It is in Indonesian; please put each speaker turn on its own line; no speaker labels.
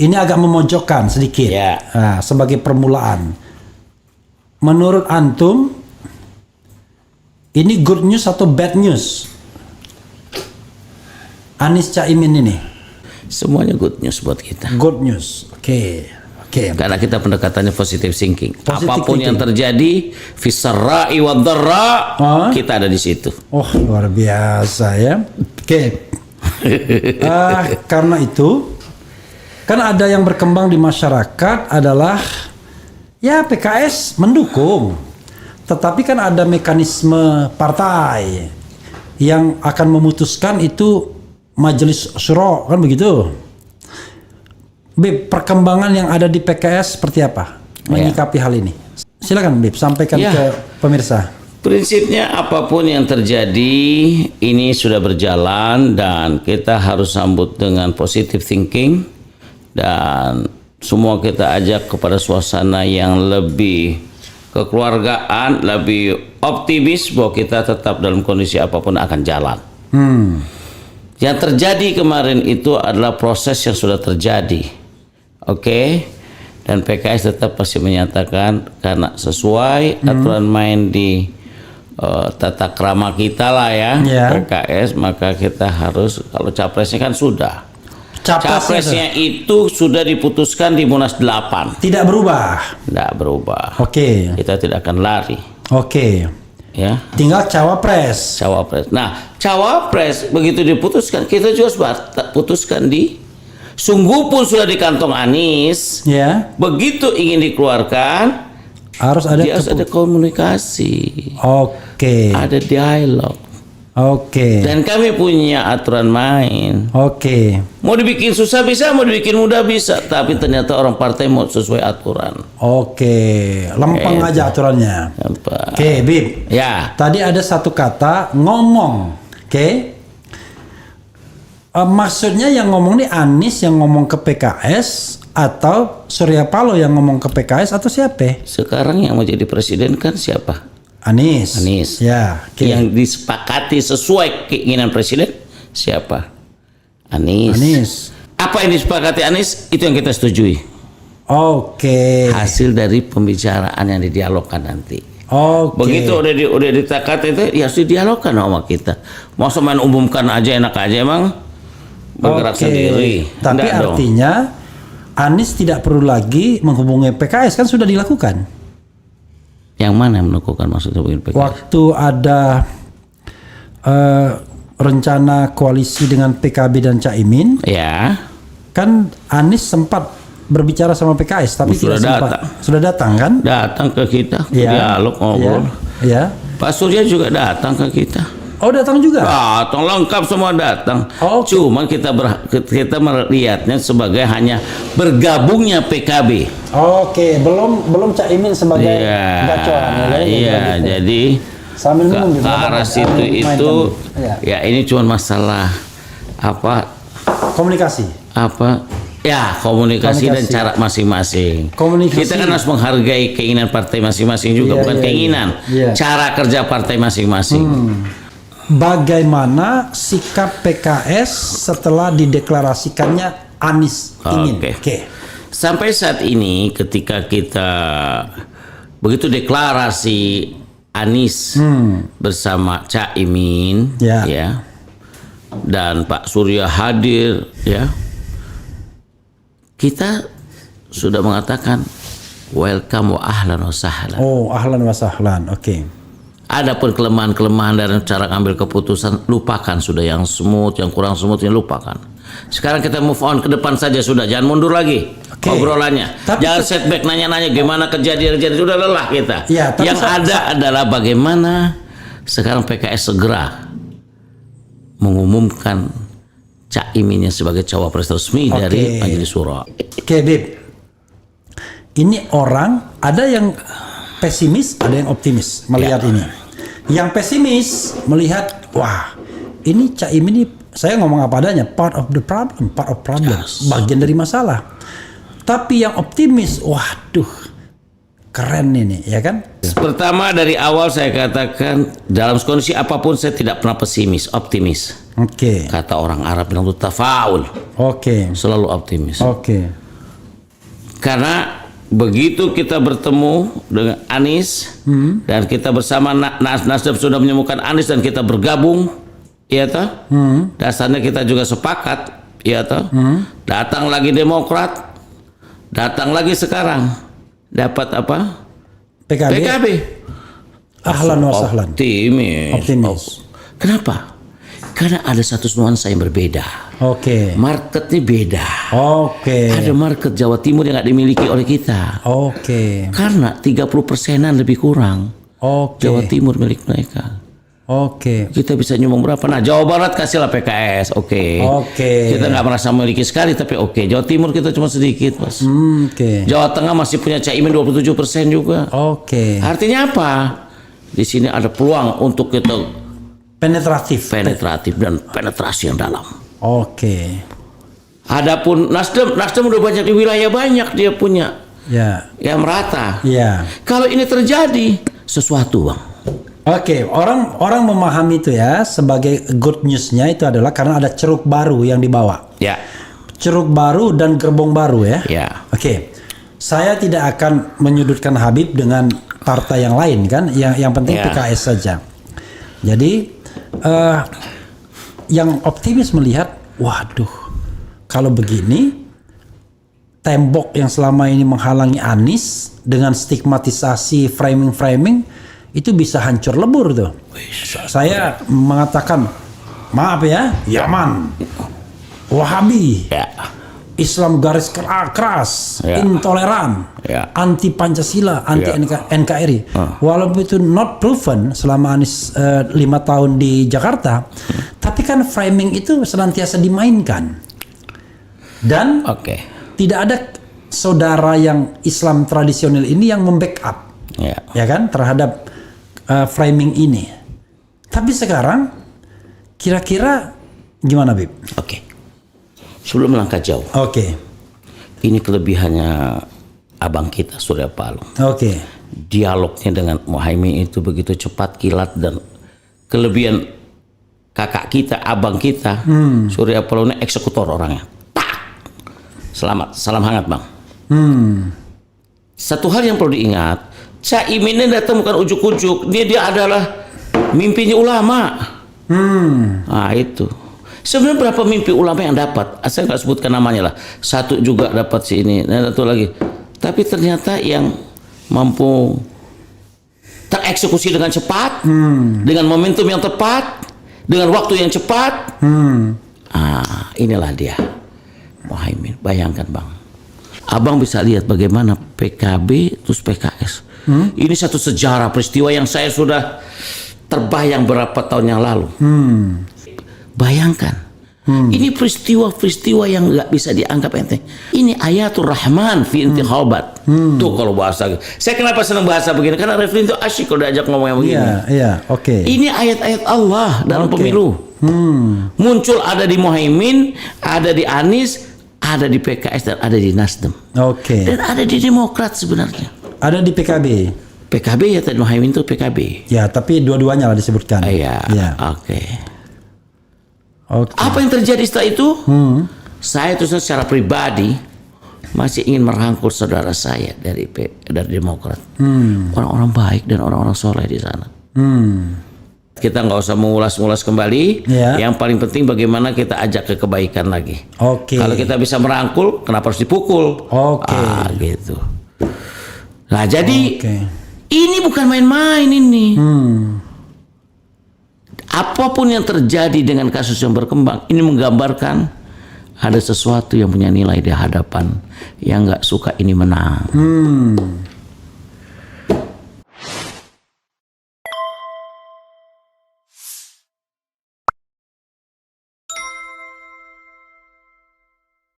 ini agak memojokkan sedikit.
Ya.
Nah, sebagai permulaan. Menurut antum, ini good news atau bad news? Anies Caimin ini.
Semuanya good news buat kita.
Good news. Oke.
Karena kita pendekatannya positive thinking.
Positive
Apapun
thinking.
yang terjadi, fisarra'i wa dharra, kita ada di situ.
Oh, luar biasa ya. Oke. Karena itu, kan ada yang berkembang di masyarakat adalah ya PKS mendukung. Tetapi kan ada mekanisme partai yang akan memutuskan itu Majelis Syuro, kan begitu. Bib, perkembangan yang ada di PKS seperti apa menyikapi hal ini? Silakan Bib, sampaikan ke pemirsa.
Prinsipnya apapun yang terjadi ini sudah berjalan dan kita harus sambut dengan positive thinking dan semua kita ajak kepada suasana yang lebih kekeluargaan, lebih optimis bahwa kita tetap dalam kondisi apapun akan jalan. Yang terjadi kemarin itu adalah proses yang sudah terjadi. Oke. Dan PKS tetap pasti menyatakan karena sesuai aturan main di tata krama kita lah ya, PKS, maka kita harus, kalau capresnya kan sudah. Capresnya itu sudah diputuskan di Munas 8.
Tidak berubah.
Tidak berubah.
Oke.
Kita tidak akan lari.
Oke.
Ya.
Tinggal cawapres.
Cawapres. Nah, cawapres begitu diputuskan, kita juga harus putuskan di sungguh pun sudah di kantong Anies.
Ya.
Begitu ingin dikeluarkan,
harus ada
komunikasi.
Oke.
Ada dialog.
Oke.
Dan kami punya aturan main.
Oke.
Mau dibikin susah bisa, mau dibikin mudah bisa, tapi ternyata orang partai mau sesuai aturan.
Oke. Lempeng aja aturannya. Oke, Bib.
Ya.
Tadi ada satu kata ngomong. Oke. Maksudnya yang ngomong nih Anies yang ngomong ke PKS atau Surya Paloh yang ngomong ke PKS atau siapa?
Sekarang yang mau jadi presiden kan siapa?
Anies.
Ya. Okay. Yang disepakati sesuai keinginan presiden siapa? Anies. Apa yang disepakati Anies itu yang kita setujui.
Oke.
Hasil dari pembicaraan yang didialogkan nanti.
Oke.
Begitu udah ditakati itu ya harus didialogkan sama kita. Masa main umumkan aja enak aja emang bergerak sendiri.
Tapi artinya Anies tidak perlu lagi menghubungi PKS, kan sudah dilakukan.
Yang mana yang melakukan maksudnya PKS?
Waktu ada rencana koalisi dengan PKB dan Caimin,
ya,
kan Anies sempat berbicara sama PKS, tapi
sudah datang.
Sudah datang kan?
Datang ke kita, dialog ngobrol.
Ya.
Pak Surya juga datang ke kita.
Oh, datang juga?
Datang, lengkap semua datang. Cuma kita melihatnya sebagai hanya bergabungnya PKB.
Oke, belum Caimin sebagai gacoan.
Iya, jadi
sambil
ke arah situ itu ya ini cuma masalah apa?
Komunikasi.
Ya, komunikasi dan cara masing-masing. Kita kan harus menghargai keinginan partai masing-masing juga, bukan keinginan. Cara kerja partai masing-masing.
Bagaimana sikap PKS setelah dideklarasikannya Anies ingin?
Oke. Sampai saat ini ketika kita begitu deklarasi Anies bersama Caimin ya dan Pak Surya hadir ya, kita sudah mengatakan welcome wa ahlan wa sahlan.
Oh, ahlan wa sahlan. Oke.
Adapun kelemahan-kelemahan dari cara ngambil keputusan, lupakan sudah. Yang smooth, yang kurang smooth, yang lupakan. Sekarang kita move on ke depan saja sudah, jangan mundur lagi obrolannya. Jangan setback nanya-nanya gimana kejadian-kejadian, sudah lelah kita. Yang ada adalah bagaimana sekarang PKS segera mengumumkan Caiminnya sebagai cawapres resmi dari Majelis Syuro.
Oke, Bib. Ini orang ada yang pesimis, ada yang optimis melihat ini. Yang pesimis melihat, wah, ini Caimin ini, saya ngomong apa adanya, part of problem, bagian dari masalah. Tapi yang optimis, waduh, keren ini, ya kan?
Pertama, dari awal saya katakan dalam kondisi apapun saya tidak pernah pesimis, optimis.
Oke.
Kata orang Arab bilang itu tafaul.
Oke.
Selalu optimis.
Oke.
Karena begitu kita bertemu dengan Anies dan kita bersama Nasdem sudah menemukan Anies dan kita bergabung, ya toh? Dasarnya kita juga sepakat, ya toh? Datang lagi Demokrat, datang lagi sekarang dapat apa? PKB.
Ahlan wa sahlan.
Optimis. Kenapa? Karena ada satu nuansa yang berbeda.
Oke.
Marketnya beda.
Oke.
Ada market Jawa Timur yang nggak dimiliki oleh kita.
Oke.
Karena 30%-an lebih kurang.
Oke.
Jawa Timur milik mereka.
Oke.
Kita bisa nyumbang berapa? Nah, Jawa Barat kasihlah PKS. Oke. Kita nggak merasa memiliki sekali, tapi oke. Jawa Timur kita cuma sedikit, Bos.
Oke.
Jawa Tengah masih punya Caimin 27% juga.
Oke.
Artinya apa? Di sini ada peluang untuk kita
Penetratif
dan penetrasi yang dalam.
Oke.
Adapun Nasdem udah banyak di wilayah banyak dia punya.
Ya.
Yang merata.
Ya.
Kalau ini terjadi sesuatu, Bang.
Oke, orang memahami itu ya sebagai good newsnya itu adalah karena ada ceruk baru yang dibawa.
Ya.
Ceruk baru dan gerbong baru ya.
Ya.
Oke. Saya tidak akan menyudutkan Habib dengan partai yang lain kan. Yang penting
Ya.
PKS saja. Jadi yang optimis melihat, waduh, kalau begini tembok yang selama ini menghalangi Anies dengan stigmatisasi framing itu bisa hancur lebur tuh. Saya mengatakan, maaf ya, Yaman, Wahabi,
Ya.
Islam garis keras,
Ya.
intoleran,
Ya.
anti Pancasila, anti
Ya.
NKRI. Walaupun itu not proven selama Anies 5 tahun di Jakarta, tapi kan framing itu senantiasa dimainkan. Dan
Oke.
tidak ada saudara yang Islam tradisional ini yang membackup, ya kan, terhadap framing ini. Tapi sekarang kira-kira gimana, Bib?
Oke. Sebelum melangkah jauh,
Oke.
ini kelebihannya abang kita Surya Paloh.
Oke.
Dialognya dengan Muhaimin itu begitu cepat, kilat, dan kelebihan kakak kita, abang kita, Surya Paloh ini eksekutor orangnya. Tak. Selamat, salam hangat, Bang. Satu hal yang perlu diingat, Caimin ini datang bukan ujuk-ujuk, dia adalah mimpinya ulama. Nah itu. Sebenarnya berapa mimpi ulama yang dapat? Saya nggak sebutkan namanya lah. Satu juga dapat si ini, dan satu lagi. Tapi ternyata yang mampu tereksekusi dengan cepat, dengan momentum yang tepat, dengan waktu yang cepat. Inilah dia, Muhaimin. Bayangkan, Bang. Abang bisa lihat bagaimana PKB terus PKS. Ini satu sejarah peristiwa yang saya sudah terbayang berapa tahun yang lalu. Bayangkan, ini peristiwa-peristiwa yang nggak bisa dianggap enteng. Ini ayatul Rahman fi intikhabat. Tuh kalau bahasa. Saya kenapa senang bahasa begini? Karena Reflin itu asyik kalau diajak ngomong yang begini.
Iya, oke.
Ini ayat-ayat Allah dalam pemilu. Muncul ada di Muhaimin, ada di Anies, ada di PKS, dan ada di Nasdem.
Oke.
Dan ada di Demokrat sebenarnya.
Ada di PKB.
PKB ya, tadi Muhaimin itu PKB.
Ya, tapi dua-duanya lah disebutkan.
Iya,
Ya.
oke.
Oke.
Apa yang terjadi setelah itu? Saya itu secara pribadi masih ingin merangkul saudara saya dari Demokrat, orang-orang baik dan orang-orang soleh di sana. Kita nggak usah mengulas-ulas kembali.
Ya.
Yang paling penting bagaimana kita ajak ke kebaikan lagi.
Oke.
Kalau kita bisa merangkul, kenapa harus dipukul?
Oke.
Gitu. Nah, jadi
Oke.
ini bukan main-main ini. Apapun yang terjadi dengan kasus yang berkembang, ini menggambarkan ada sesuatu yang punya nilai di hadapan yang nggak suka ini menang.